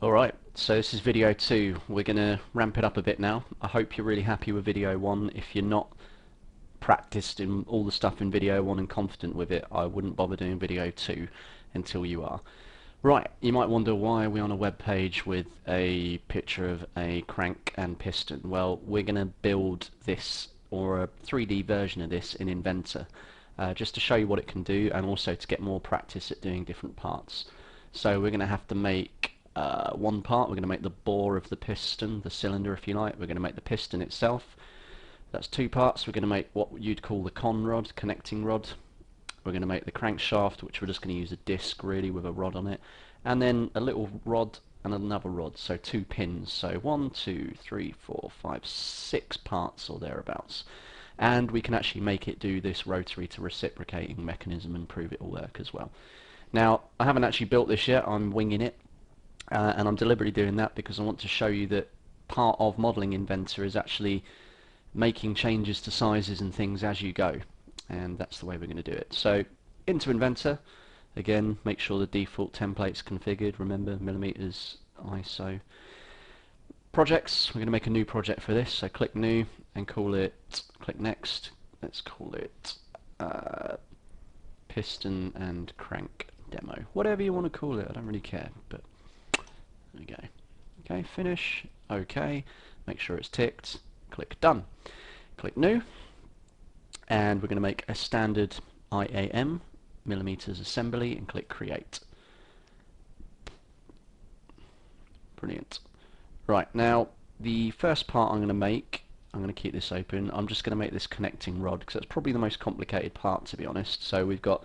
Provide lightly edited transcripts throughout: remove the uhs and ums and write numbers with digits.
Alright, so this is video 2. We're going to ramp it up a bit now. I hope you're really happy with video 1. If you're not practiced in all the stuff in video 1 and confident with it, I wouldn't bother doing video 2 until you are. Right, you might wonder why we're on a web page with a picture of a crank and piston. Well, we're going to build this, or a 3D version of this, in Inventor, just to show you what it can do and also to get more practice at doing different parts. So we're going to have to make one part. We're going to make the bore of the piston, the cylinder if you like. We're going to make the piston itself. That's 2 parts. We're going to make what you'd call the con rod, connecting rod. We're going to make the crankshaft, which we're just going to use a disc really with a rod on it, and then a little rod and another rod, so 2 pins. So 1, 2, 3, 4, 5, 6 parts or thereabouts. And we can actually make it do this rotary to reciprocating mechanism and prove it will work as well. Now, I haven't actually built this yet. I'm winging it. And I'm deliberately doing that because I want to show you that part of modeling Inventor is actually making changes to sizes and things as you go, and that's the way we're going to do it. So into Inventor, again, make sure the default template's configured. Remember, millimeters, ISO. Projects, we're going to make a new project for this, so click new and call it, click next, let's call it piston and crank demo. Whatever you want to call it, I don't really care, but there we go. Okay, finish, okay, make sure it's ticked, click done. Click new, and we're going to make a standard IAM, millimeters assembly, and click create. Brilliant. Right, now the first part I'm going to make, I'm going to keep this open, I'm just going to make this connecting rod, because that's probably the most complicated part, to be honest. So we've got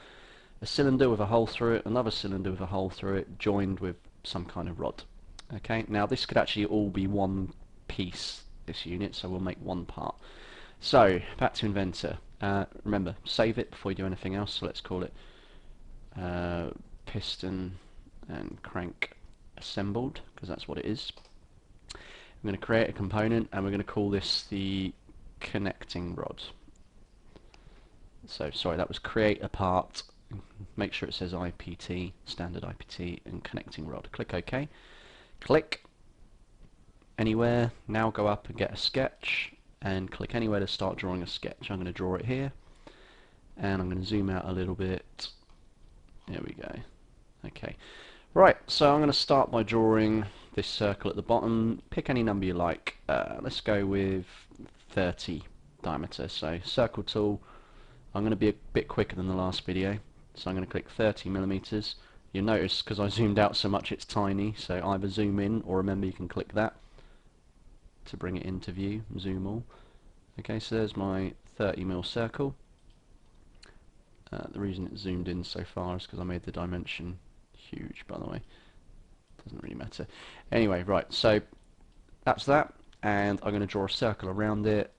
a cylinder with a hole through it, another cylinder with a hole through it, joined with some kind of rod. Okay, now this could actually all be one piece, this unit, so we'll make one part. So, back to Inventor. Remember, save it before you do anything else, so let's call it piston and crank assembled, because that's what it is. I'm going to create a component, and we're going to call this the connecting rod. So, sorry, that was create a part, make sure it says IPT, standard IPT, and connecting rod. Click OK. Click anywhere. Now go up and get a sketch and click anywhere to start drawing a sketch. I'm going to draw it here, and I'm going to zoom out a little bit. There we go. Okay, right, so I'm going to start by drawing this circle at the bottom. Pick any number you like. Let's go with 30 diameter. So circle tool, I'm going to be a bit quicker than the last video, so I'm going to click 30 millimeters. You'll notice because I zoomed out so much it's tiny, so either zoom in or remember you can click that to bring it into view, zoom all. Okay, so there's my 30mm circle. The reason it's zoomed in so far is because I made the dimension huge, by the way. Doesn't really matter. Anyway, right, so that's that, and I'm going to draw a circle around it.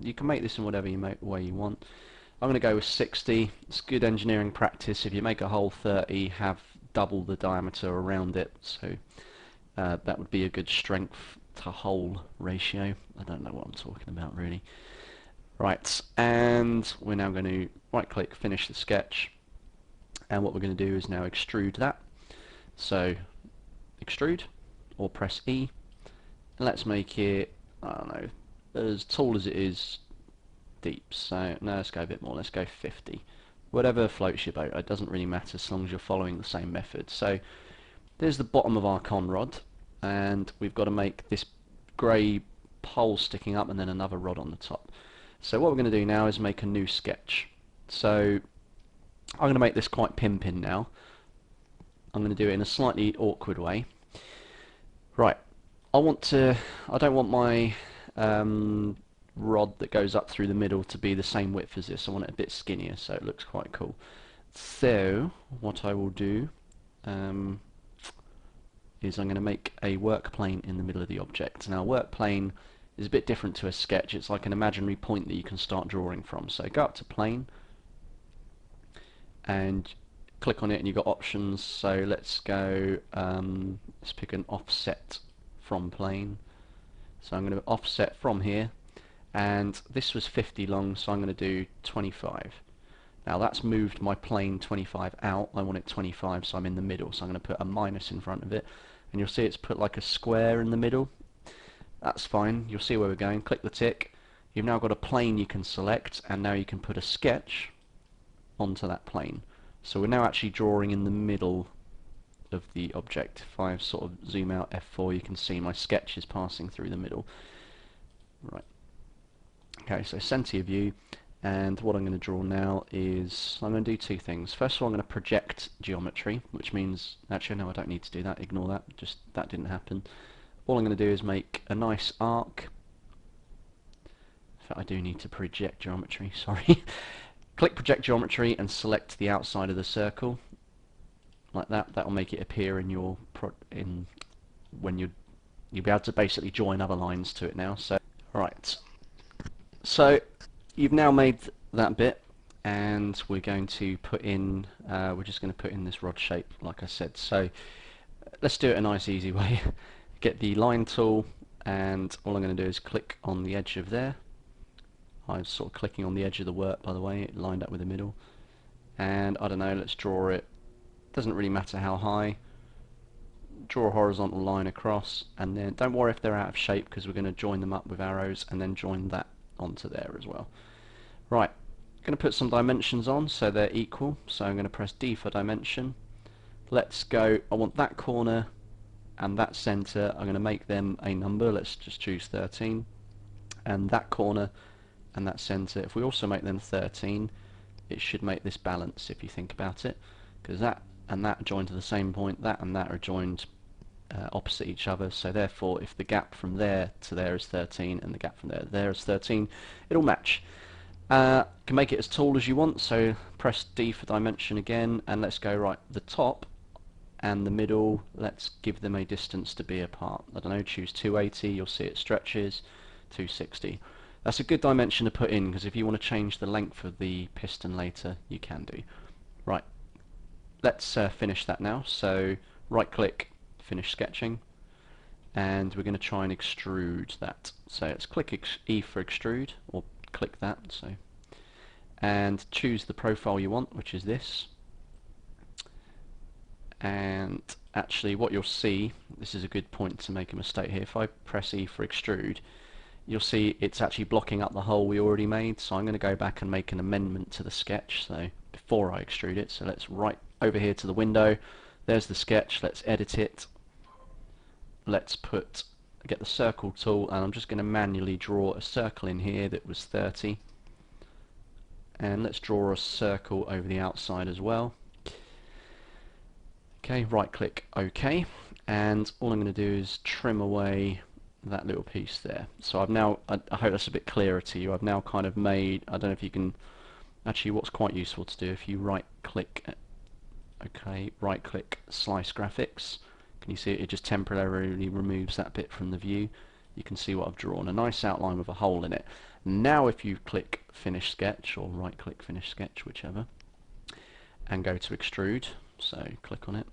You can make this in whatever way you want. I'm going to go with 60. It's good engineering practice. If you make a hole 30, have double the diameter around it, so that would be a good strength to hole ratio. I don't know what I'm talking about really. Right, and we're now going to right click, finish the sketch, and what we're going to do is now extrude that. So extrude, or press E, and let's make it, I don't know, as tall as it is deep. So no, let's go a bit more, let's go 50. Whatever floats your boat, it doesn't really matter as long as you're following the same method. So there's the bottom of our con rod, and we've got to make this grey pole sticking up and then another rod on the top. So what we're going to do now is make a new sketch. So I'm going to make this quite pimping now. I'm going to do it in a slightly awkward way. Right, I don't want my rod that goes up through the middle to be the same width as this. I want it a bit skinnier so it looks quite cool. So what I will do is I'm going to make a work plane in the middle of the object. Now, a work plane is a bit different to a sketch. It's like an imaginary point that you can start drawing from. So go up to plane and click on it, and you've got options. So let's go, let's pick an offset from plane. So I'm going to offset from here, and this was 50 long, so I'm going to do 25. Now that's moved my plane 25 out. I want it 25, so I'm in the middle, so I'm going to put a minus in front of it. and you'll see it's put like a square in the middle. That's fine, you'll see where we're going. Click the tick. You've now got a plane you can select, and now you can put a sketch onto that plane. So we're now actually drawing in the middle of the object. If I sort of zoom out F4, you can see my sketch is passing through the middle. Right. Okay, so center your view, and what I'm going to draw now is, I'm going to do two things. First of all, I'm going to project geometry, which means, actually no, I don't need to do that, ignore that, just that didn't happen. All I'm going to do is make a nice arc. In fact, I do need to project geometry, sorry. Click project geometry and select the outside of the circle, like that. That'll make it appear in your when you'll be able to basically join other lines to it now. So right, so you've now made that bit, and we're going to put in we're just going to put in this rod shape like I said. So let's do it a nice easy way. Get the line tool, and all I'm going to do is click on the edge of there. I'm sort of clicking on the edge of the work, by the way, it lined up with the middle. And I don't know, let's draw it. Doesn't really matter how high. Draw a horizontal line across, and then don't worry if they're out of shape, because we're going to join them up with arrows and then join that onto there as well. Right, I'm going to put some dimensions on so they're equal. So I'm going to press D for dimension. Let's go, I want that corner and that center, I'm going to make them a number. Let's just choose 13. And that corner and that center, if we also make them 13, it should make this balance if you think about it, because that and that are joined to the same point, that and that are joined opposite each other, so therefore if the gap from there to there is 13 and the gap from there to there is 13, it'll match. You can make it as tall as you want, so press D for dimension again, and let's go right, the top and the middle, let's give them a distance to be apart. I don't know, choose 280, you'll see it stretches, 260. That's a good dimension to put in, because if you want to change the length of the piston later, you can do. Right, let's finish that now. So right click, finish sketching, and we're going to try and extrude that. So let's click E for extrude, or click that, so, and choose the profile you want, which is this. And actually what you'll see, this is a good point to make a mistake here, if I press E for extrude, you'll see it's actually blocking up the hole we already made, so I'm going to go back and make an amendment to the sketch, so before I extrude it. So let's right over here to the window, there's the sketch, let's edit it, let's get the circle tool, and I'm just going to manually draw a circle in here that was 30, and let's draw a circle over the outside as well. Okay, right click OK, and all I'm going to do is trim away that little piece there. So I've now, I hope that's a bit clearer to you, I've now kind of made, I don't know if you can, actually what's quite useful to do, if you right click, okay, right click slice graphics, can you see it, it just temporarily removes that bit from the view. You can see what I've drawn, a nice outline with a hole in it. Now if you click finish sketch, or right click finish sketch, whichever, and go to extrude, so click on it,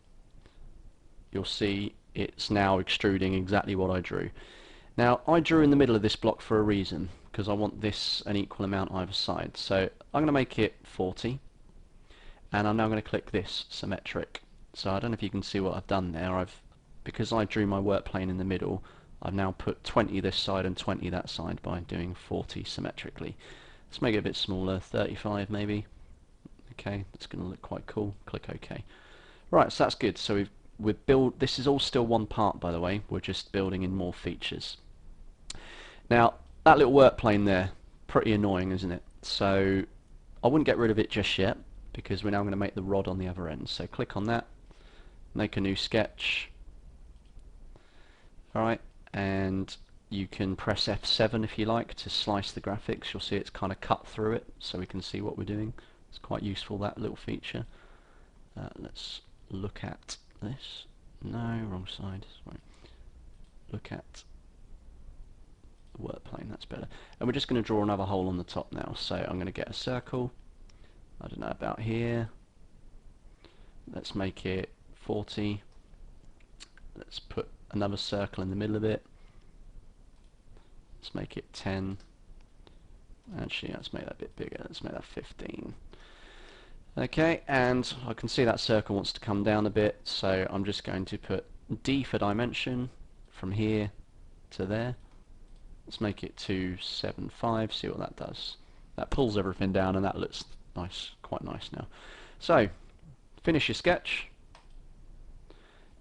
you'll see it's now extruding exactly what I drew. Now I drew in the middle of this block for a reason, because I want this an equal amount either side. So I'm going to make it 40, and I'm now going to click this symmetric. So I don't know if you can see what I've done there. Because I drew my work plane in the middle, I've now put 20 this side and 20 that side by doing 40 symmetrically. Let's make it a bit smaller, 35 maybe. Okay, that's going to look quite cool. Click OK. Right, so that's good. So this is all still one part, by the way. We're just building in more features. Now that little work plane there, pretty annoying, isn't it? So I wouldn't get rid of it just yet, because we're now going to make the rod on the other end. So click on that, make a new sketch. Alright, and you can press F7 if you like to slice the graphics. You'll see it's kind of cut through it, so we can see what we're doing. It's quite useful, that little feature. Let's look at this. No, wrong side. Sorry. Look at the work plane, that's better. And we're just going to draw another hole on the top now. So I'm going to get a circle, I don't know, about here. Let's make it 40. Let's put another circle in the middle of it. Let's make it 10. Actually, let's make that a bit bigger. Let's make that 15. Okay, and I can see that circle wants to come down a bit, so I'm just going to put D for dimension from here to there. Let's make it 275, see what that does. That pulls everything down and that looks nice, quite nice now. So, finish your sketch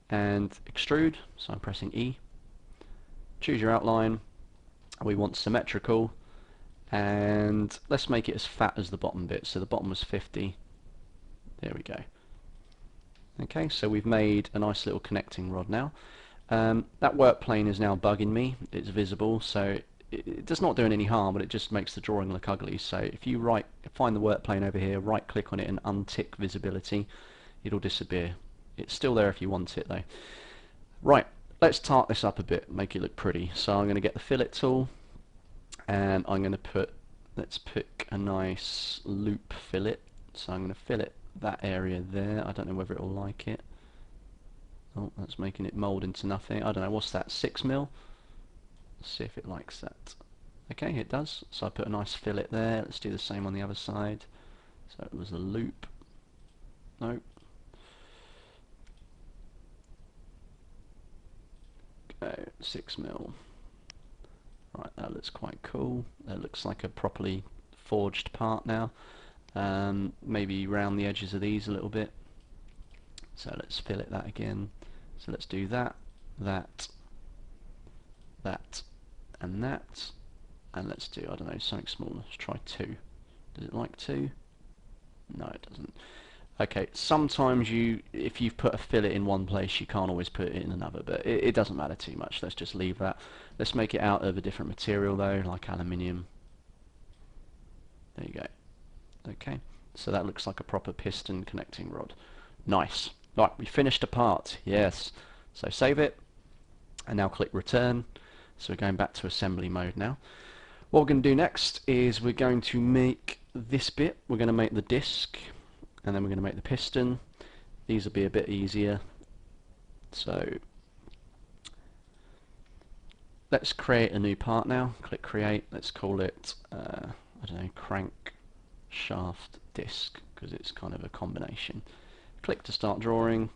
and extrude, so I'm pressing E. Choose your outline, we want symmetrical, and let's make it as fat as the bottom bit, so the bottom was 50. There we go. Okay, so we've made a nice little connecting rod now. That work plane is now bugging me. It's visible, so it does not do any harm, but it just makes the drawing look ugly. So if you find the work plane over here, right click on it and untick visibility, it'll disappear. It's still there if you want it though. Right, let's tart this up a bit, make it look pretty. So I'm going to get the fillet tool and I'm going to let's pick a nice loop fillet. So I'm going to fillet that area there. I don't know whether it will like it. Oh, that's making it mould into nothing. I don't know, what's that, 6mm? Let's see if it likes that. Okay, it does. So I put a nice fillet there. Let's do the same on the other side. So it was a loop. Nope. Go 6mm. Right, that looks quite cool. That looks like a properly forged part now. Maybe round the edges of these a little bit. So let's fillet that again. So let's do that, that, and that. And let's do, I don't know, something smaller. Let's try 2. Does it like 2? No, it doesn't. Okay, sometimes if you've put a fillet in one place, you can't always put it in another, but it doesn't matter too much. Let's just leave that. Let's make it out of a different material though, like aluminium. There you go. Okay, so that looks like a proper piston connecting rod. Nice. Right, we finished a part. Yes. So save it, and now click return. So we're going back to assembly mode now. What we're going to do next is we're going to make this bit. We're going to make the disc, and then we're going to make the piston. These will be a bit easier. So let's create a new part now. Click create. Let's call it I don't know, crank shaft disc, because it's kind of a combination. Click to start drawing,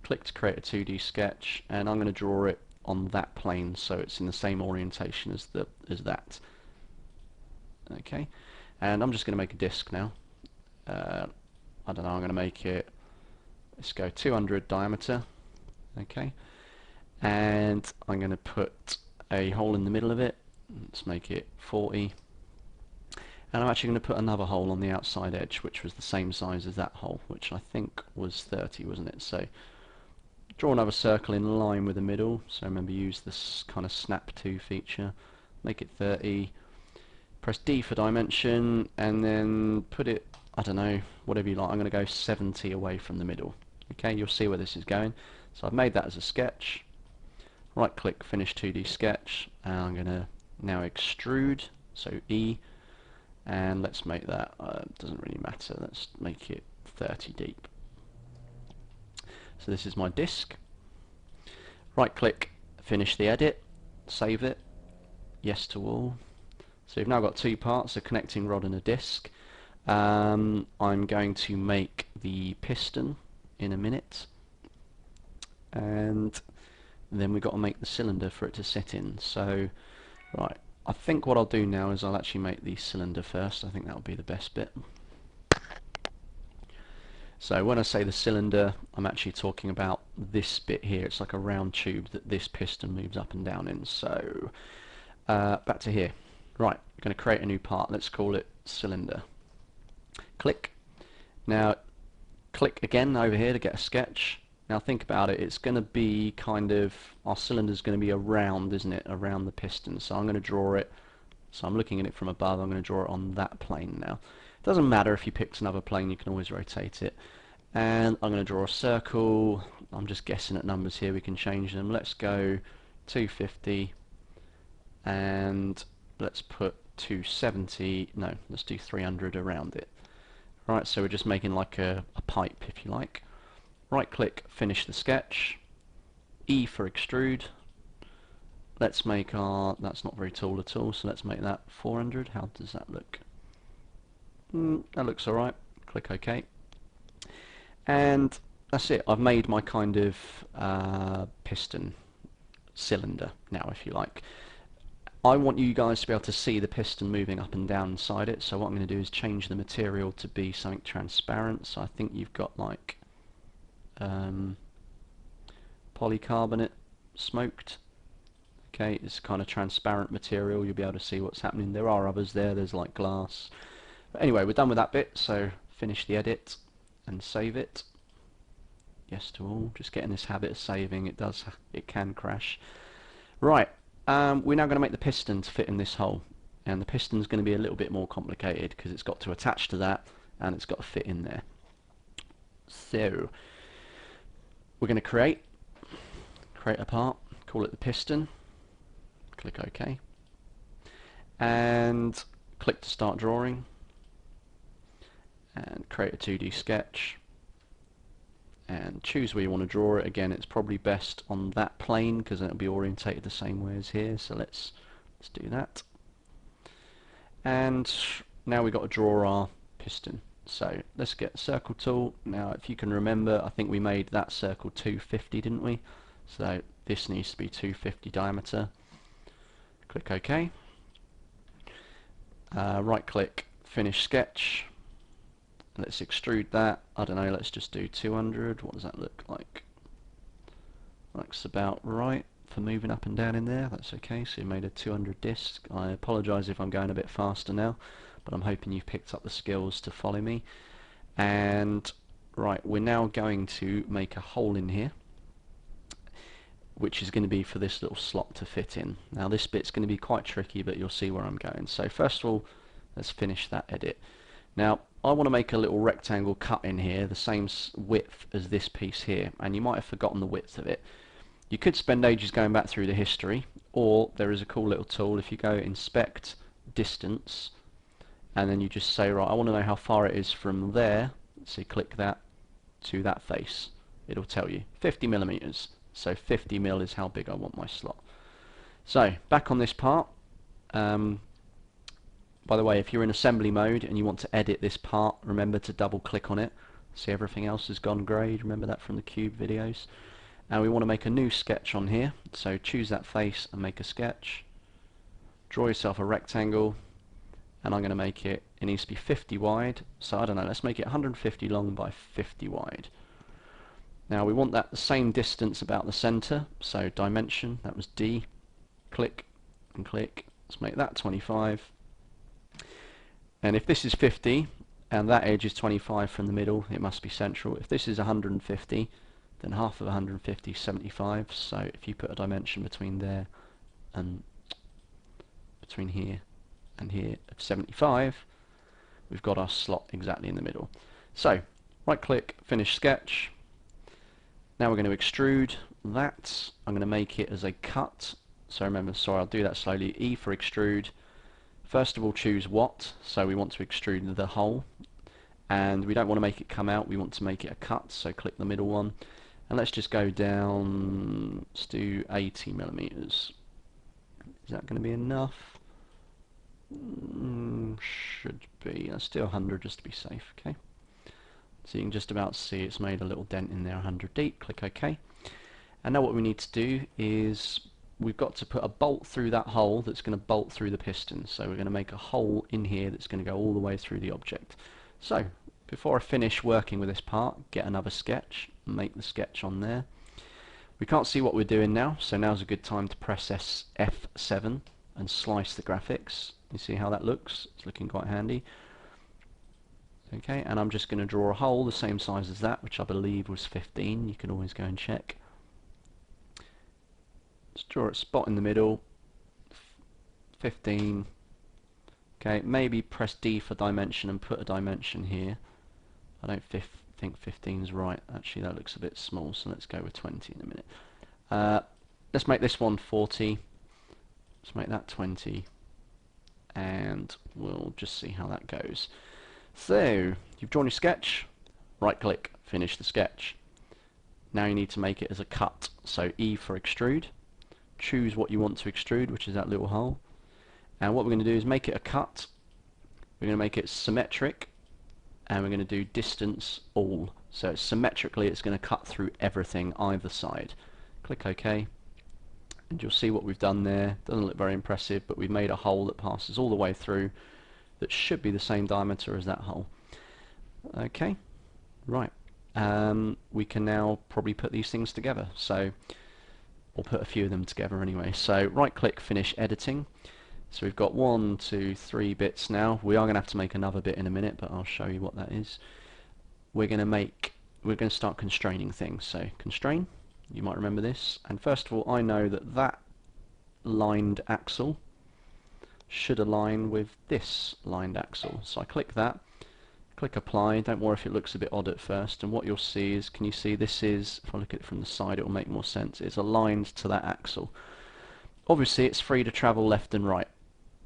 click to create a 2D sketch, and I'm going to draw it on that plane so it's in the same orientation as that. Okay, and I'm just going to make a disc now. I don't know, I'm going to make it, let's go 200 diameter. Okay, and I'm going to put a hole in the middle of it. Let's make it 40. And I'm actually going to put another hole on the outside edge, which was the same size as that hole, which I think was 30, wasn't it? So draw another circle in line with the middle. So remember, use this kind of snap to feature. Make it 30. Press D for dimension, and then put it, I don't know, whatever you like. I'm going to go 70 away from the middle. Okay, you'll see where this is going. So I've made that as a sketch. Right click, finish 2D sketch, and I'm going to now extrude. So E. And let's make that, doesn't really matter, let's make it 30 deep. So this is my disc. Right click, finish the edit, save it, yes to all. So we've now got two parts, a connecting rod and a disc. I'm going to make the piston in a minute, and then we've got to make the cylinder for it to sit in. So right, I think what I'll do now is I'll actually make the cylinder first. I think that'll be the best bit. So when I say the cylinder, I'm actually talking about this bit here. It's like a round tube that this piston moves up and down in. So back to here. Right, I'm going to create a new part. Let's call it cylinder. Click. Now click again over here to get a sketch. Now think about it, it's going to be kind of, our cylinder's going to be around, isn't it, around the piston. So I'm going to draw it, so I'm looking at it from above, I'm going to draw it on that plane now. It doesn't matter if you picked another plane, you can always rotate it. And I'm going to draw a circle, I'm just guessing at numbers here, we can change them. Let's go 250, and let's put 270, no, let's do 300 around it. Right, so we're just making like a pipe, if you like. Right click, finish the sketch, E for extrude. Let's make our, that's not very tall at all, so let's make that 400. How does that look? That looks alright. Click OK. And that's it. I've made my kind of piston cylinder now, if you like. I want you guys to be able to see the piston moving up and down inside it, so what I'm going to do is change the material to be something transparent. So I think you've got like polycarbonate smoked. Okay, it's kind of transparent material, you'll be able to see what's happening. There are others there, there's like glass. But anyway, we're done with that bit, so finish the edit and save it. Yes to all. Just get in this habit of saving, it can crash. Right. We're now going to make the piston to fit in this hole, and the piston's going to be a little bit more complicated because it's got to attach to that and it's got to fit in there. So we're going to create a part, call it the piston, click OK, and click to start drawing, and create a 2D sketch, and choose where you want to draw it. Again, it's probably best on that plane because then it'll be orientated the same way as here, so let's do that. And now we've got to draw our piston, so let's get a circle tool. Now if you can remember, I think we made that circle 250, didn't we? So this needs to be 250 diameter. Click OK, right click, finish sketch. Let's extrude that. I don't know, let's just do 200. What does that look like? Looks about right for moving up and down in there. That's okay, so you made a 200 disc. I apologise if I'm going a bit faster now, but I'm hoping you've picked up the skills to follow me. And right, we're now going to make a hole in here, which is going to be for this little slot to fit in. Now this bit's going to be quite tricky, but you'll see where I'm going. So first of all, let's finish that edit. Now I want to make a little rectangle cut in here, the same width as this piece here, and you might have forgotten the width of it. You could spend ages going back through the history, or there is a cool little tool. If you go inspect distance, and then you just say, right, I want to know how far it is from there, so you click that to that face. It'll tell you 50 millimeters. So 50 mil is how big I want my slot. So back on this part. By the way, if you're in assembly mode and you want to edit this part, remember to double click on it. See, everything else has gone grey. Remember that from the cube videos. And we want to make a new sketch on here. So choose that face and make a sketch. Draw yourself a rectangle, and I'm going to make it needs to be 50 wide. So I don't know, let's make it 150 long by 50 wide. Now we want that the same distance about the center, so dimension, that was D. Click and click. Let's make that 25. And if this is 50 and that edge is 25 from the middle, it must be central. If this is 150, then half of 150 is 75. So if you put a dimension between there and between here and here of 75, we've got our slot exactly in the middle. So right click, finish sketch. Now we're going to extrude that. I'm going to make it as a cut. So remember, sorry, I'll do that slowly. E for extrude. First of all, choose what. So we want to extrude the hole, and we don't want to make it come out, we want to make it a cut, so click the middle one, and let's just go down. Let's do 80 millimeters. Is that going to be enough? Should be. Let's do 100 just to be safe. Okay, so you can just about see it's made a little dent in there, 100 deep. Click OK. And now what we need to do is we've got to put a bolt through that hole that's going to bolt through the piston. So we're going to make a hole in here that's going to go all the way through the object. So before I finish working with this part, get another sketch, make the sketch on there. We can't see what we're doing now, so now's a good time to press F7 and slice the graphics. You see how that looks? It's looking quite handy. Okay, and I'm just going to draw a hole the same size as that, which I believe was 15. You can always go and check. Let's draw a spot in the middle, 15. Okay, maybe press D for dimension and put a dimension here. I don't think 15 is right. Actually, that looks a bit small, so let's go with 20 in a minute. Let's make this one 40. Let's make that 20, and we'll just see how that goes. So you've drawn your sketch. Right click, finish the sketch. Now you need to make it as a cut. So E for extrude. Choose what you want to extrude, which is that little hole. And what we're going to do is make it a cut. We're going to make it symmetric, and we're going to do distance all. So symmetrically it's going to cut through everything either side. Click OK, and you'll see what we've done there. Doesn't look very impressive, but we've made a hole that passes all the way through that should be the same diameter as that hole. Okay, right. We can now probably put these things together. So, or put a few of them together anyway. So right click, finish editing. So we've got 1, 2, 3 bits now. We are going to have to make another bit in a minute, but I'll show you what that is. We're going to start constraining things. So constrain, you might remember this. And first of all, I know that that lined axle should align with this lined axle. So I click that, click apply. Don't worry if it looks a bit odd at first. And what you'll see is, can you see this is, if I look at it from the side, it will make more sense. It's aligned to that axle. Obviously it's free to travel left and right.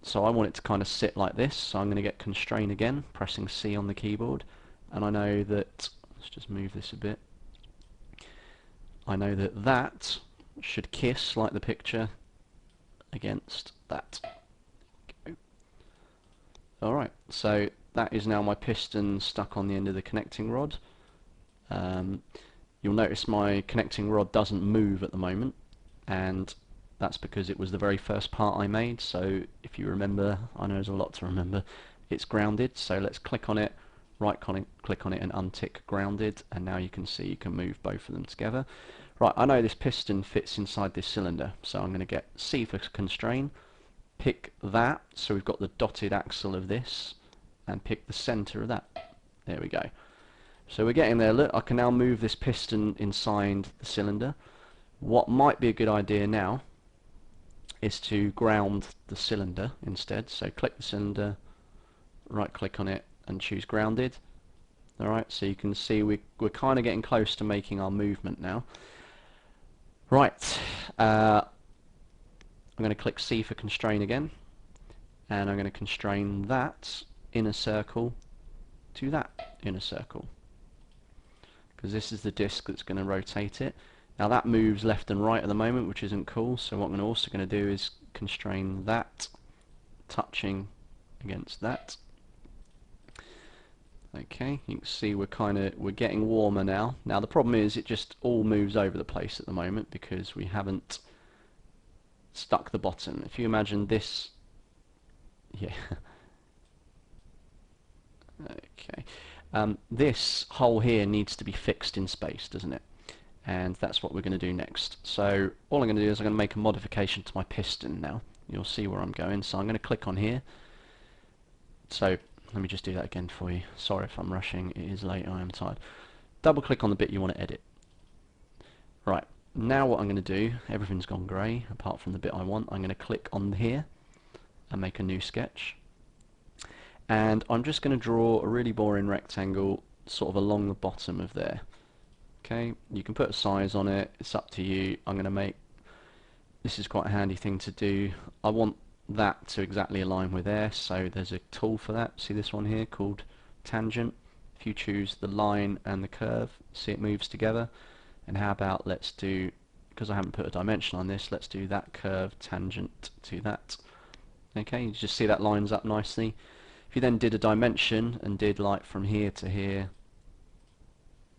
So I want it to kind of sit like this. So I'm going to get constrain again, pressing C on the keyboard. And I know that, let's just move this a bit. I know that that should kiss, like the picture, against that. Alright, so that is now my piston stuck on the end of the connecting rod. You'll notice my connecting rod doesn't move at the moment, and that's because it was the very first part I made. So if you remember, I know there's a lot to remember, it's grounded. So let's click on it, right click on it and untick grounded, and now you can see you can move both of them together. Right, I know this piston fits inside this cylinder, so I'm going to get C for constrain, pick that, so we've got the dotted axle of this, and pick the center of that. There we go. So we're getting there. Look, I can now move this piston inside the cylinder. What might be a good idea now is to ground the cylinder instead. So click the cylinder, right click on it and choose grounded. Alright, so you can see we're kind of getting close to making our movement now. Right, I'm going to click C for constrain again, and I'm going to constrain that inner circle to that inner circle, because this is the disc that's going to rotate it. Now that moves left and right at the moment, which isn't cool, so what I'm also going to do is constrain that touching against that. Okay, you can see we're getting warmer now. Now the problem is it just all moves over the place at the moment because we haven't stuck the bottom. If you imagine this, yeah. Okay, this hole here needs to be fixed in space, doesn't it? And that's what we're going to do next. So all I'm going to do is I'm going to make a modification to my piston now. You'll see where I'm going. So I'm going to click on here. So let me just do that again for you. Sorry if I'm rushing, it is late, I am tired. Double click on the bit you want to edit. Right, now what I'm going to do, everything's gone grey apart from the bit I want. I'm going to click on here and make a new sketch. And I'm just going to draw a really boring rectangle sort of along the bottom of there. Okay, you can put a size on it, it's up to you. I'm going to make, this is quite a handy thing to do. I want that to exactly align with there, so there's a tool for that. See this one here called tangent. If you choose the line and the curve, see it moves together. And how about let's do, because I haven't put a dimension on this, let's do that curve tangent to that. Okay, you just see that lines up nicely. If you then did a dimension and did like from here to here,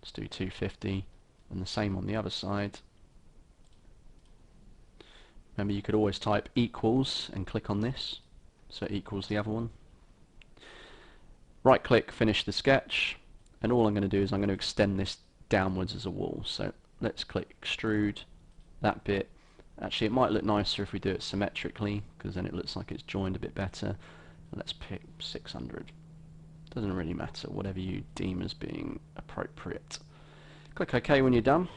let's do 250, and the same on the other side. Remember, you could always type equals and click on this, so it equals the other one. Right click, finish the sketch, and all I'm going to do is I'm going to extend this downwards as a wall. So let's click extrude that bit. Actually, it might look nicer if we do it symmetrically, because then it looks like it's joined a bit better. Let's pick 600. Doesn't really matter, whatever you deem as being appropriate. Click OK when you're done.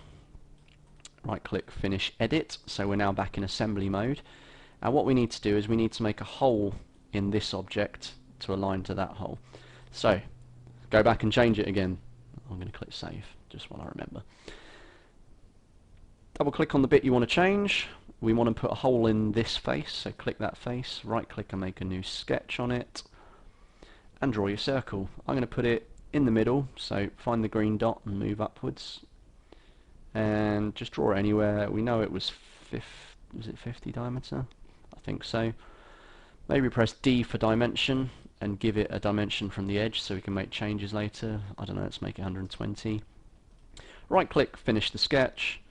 Right click, finish edit. So we're now back in assembly mode. And what we need to do is we need to make a hole in this object to align to that hole. So go back and change it again. I'm going to click save just while I remember. Double click on the bit you want to change. We want to put a hole in this face, so click that face, right click and make a new sketch on it, and draw your circle. I'm going to put it in the middle, so find the green dot and move upwards, and just draw it anywhere. We know it was 50 diameter? I think so. Maybe press D for dimension and give it a dimension from the edge so we can make changes later. I don't know, let's make it 120. Right click, finish the sketch,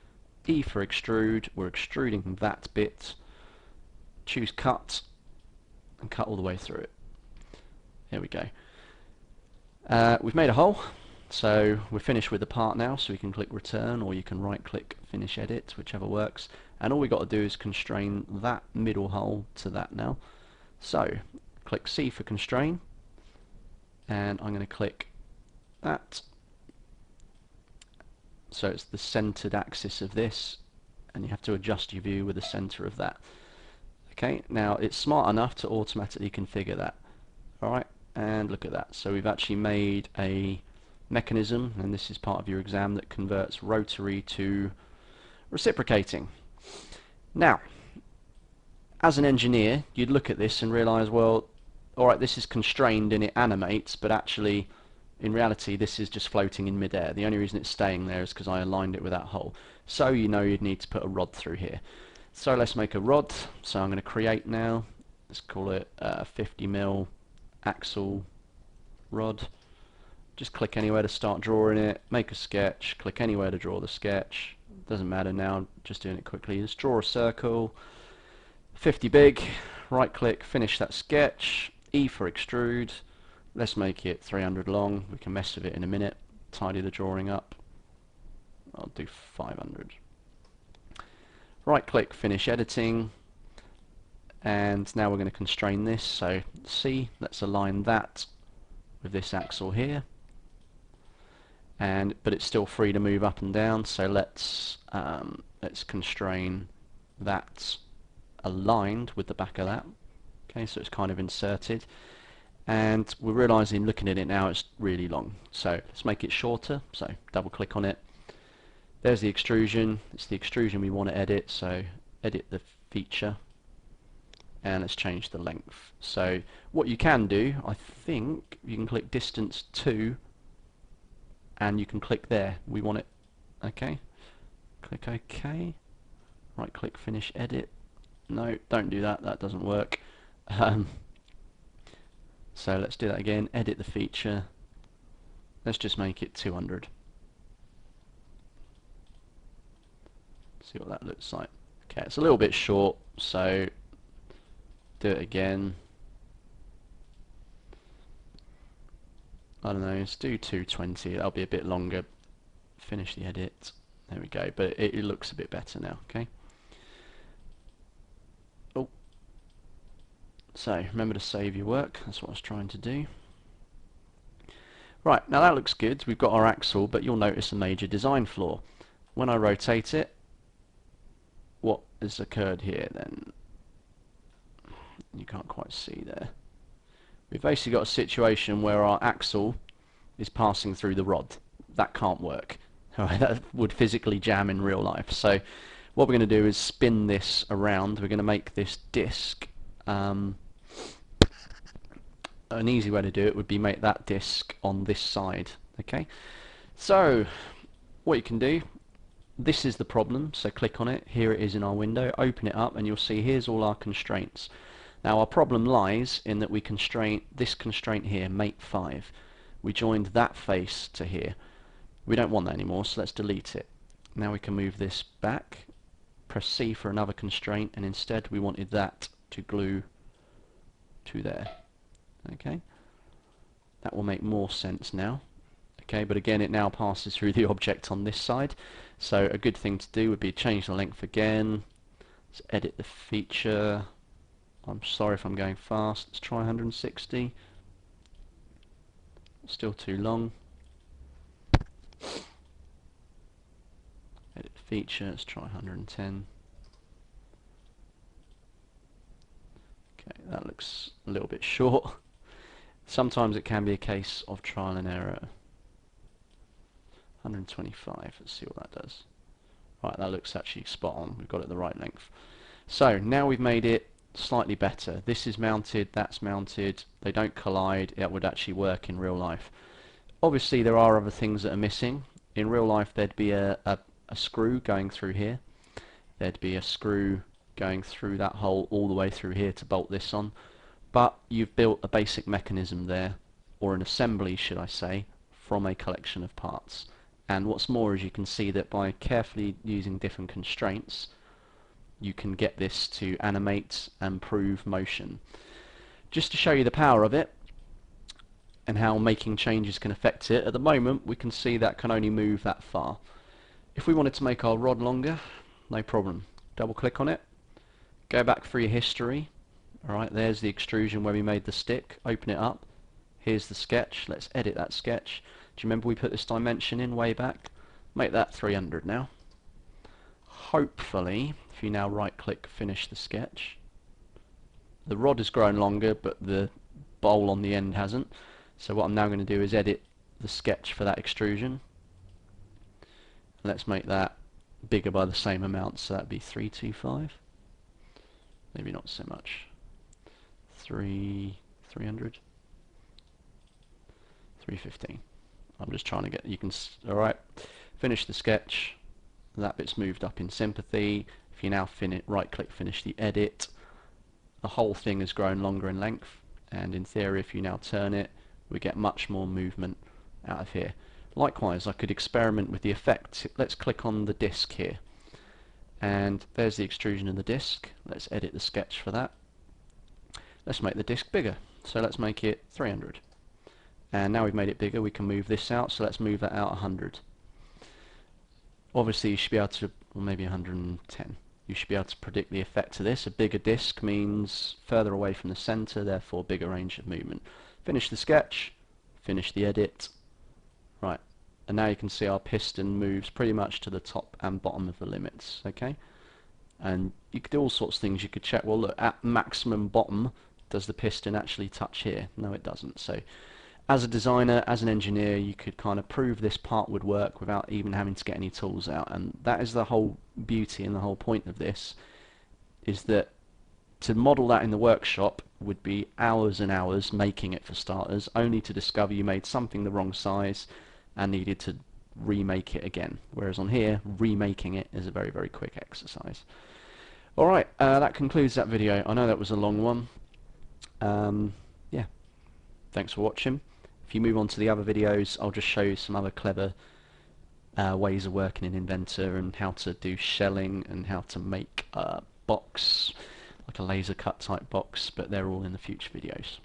E for extrude, we're extruding that bit, choose cut, and cut all the way through it. Here we go. We've made a hole, so we're finished with the part now, so we can click return, or you can right click, finish edit, whichever works, and all we've got to do is constrain that middle hole to that now. So click C for constrain, and I'm going to click that, so it's the centered axis of this, and you have to adjust your view with the center of that. Okay, now it's smart enough to automatically configure that. Alright, and look at that. So we've actually made a mechanism, and this is part of your exam, that converts rotary to reciprocating. Now, as an engineer, you'd look at this and realize, well, alright, this is constrained and it animates, but actually in reality this is just floating in midair. The only reason it's staying there is because I aligned it with that hole. So you know you'd need to put a rod through here. So let's make a rod. So I'm going to create now, let's call it 50mm axle rod. Just click anywhere to start drawing it, make a sketch, click anywhere to draw the sketch. Doesn't matter now, I'm just doing it quickly. Just draw a circle, 50 big, right click, finish that sketch, E for extrude. Let's make it 300 long, we can mess with it in a minute, tidy the drawing up. I'll do 500. Right click, finish editing, and now we're going to constrain this, so C, let's align that with this axle here, but it's still free to move up and down, so let's constrain that aligned with the back of that. Okay, so it's kind of inserted, and we're realizing looking at it now it's really long, so let's make it shorter. So double click on it, there's the extrusion, it's the extrusion we want to edit, so edit the feature, and let's change the length. So what you can do, I think you can click distance 2 and you can click there, we want it, okay, click OK, right click, finish edit. No, don't do that, that doesn't work. So let's do that again, edit the feature, let's just make it 200. See what that looks like. Okay, it's a little bit short, so do it again. I don't know, let's do 220, that'll be a bit longer. Finish the edit, there we go, but it looks a bit better now, okay? Oh, so remember to save your work, that's what I was trying to do. Right, now that looks good, we've got our axle, but you'll notice a major design flaw. When I rotate it, what has occurred here then? You can't quite see there. We've basically got a situation where our axle is passing through the rod. That can't work. That would physically jam in real life. So what we're going to do is spin this around. We're going to make this disc. An easy way to do it would be make that disc on this side. Okay. So what you can do, this is the problem, so click on it, here it is in our window, open it up and you'll see here's all our constraints. Now our problem lies in that we constrain this constraint here, mate 5. We joined that face to here. We don't want that anymore, so let's delete it. Now we can move this back, press C for another constraint, and instead we wanted that to glue to there. Okay, that will make more sense now. Okay, but again it now passes through the object on this side, so a good thing to do would be change the length again. Let's edit the feature. I'm sorry if I'm going fast, let's try 160. Still too long. Edit feature, let's try 110. Okay, that looks a little bit short. Sometimes it can be a case of trial and error. 125, let's see what that does. Right, that looks actually spot on, we've got it the right length. So now we've made it slightly better. This is mounted, that's mounted, they don't collide, it would actually work in real life. Obviously there are other things that are missing. In real life there'd be a screw going through here, there'd be a screw going through that hole all the way through here to bolt this on, but you've built a basic mechanism there, or an assembly should I say, from a collection of parts, And what's more is you can see that by carefully using different constraints you can get this to animate and prove motion. Just to show you the power of it and how making changes can affect it, at the moment we can see that can only move that far. If we wanted to make our rod longer, no problem. Double click on it, go back through your history. Alright, there's the extrusion where we made the stick. Open it up. Here's the sketch. Let's edit that sketch. Do you remember we put this dimension in way back? Make that 300 now. Hopefully, if you now right click finish the sketch, the rod has grown longer but the bowl on the end hasn't. So what I'm now going to do is edit the sketch for that extrusion. Let's make that bigger by the same amount, so that'd be 325. Maybe not so much. 300, 315. I'm just trying to get, you can, alright, finish the sketch. That bit's moved up in sympathy. If you now right click finish the edit, the whole thing has grown longer in length, and in theory if you now turn it we get much more movement out of here. Likewise, I could experiment with the effect. Let's click on the disc here, and there's the extrusion in the disc. Let's edit the sketch for that. Let's make the disc bigger, so let's make it 300. And now we've made it bigger, we can move this out, so let's move that out 100. Obviously you should be able to, or maybe 110. You should be able to predict the effect of this. A bigger disc means further away from the center, therefore bigger range of movement. Finish the sketch, finish the edit. Right, and now you can see our piston moves pretty much to the top and bottom of the limits, okay? And you could do all sorts of things. You could check, well look, at maximum bottom, does the piston actually touch here? No, it doesn't. So as a designer, as an engineer, you could kind of prove this part would work without even having to get any tools out. And that is the whole beauty and the whole point of this, is that to model that in the workshop would be hours and hours making it for starters, only to discover you made something the wrong size and needed to remake it again. Whereas on here, remaking it is a very, very quick exercise. Alright, that concludes that video. I know that was a long one. Yeah, thanks for watching. If you move on to the other videos, I'll just show you some other clever ways of working in Inventor and how to do shelling and how to make a box, like a laser cut type box, but they're all in the future videos.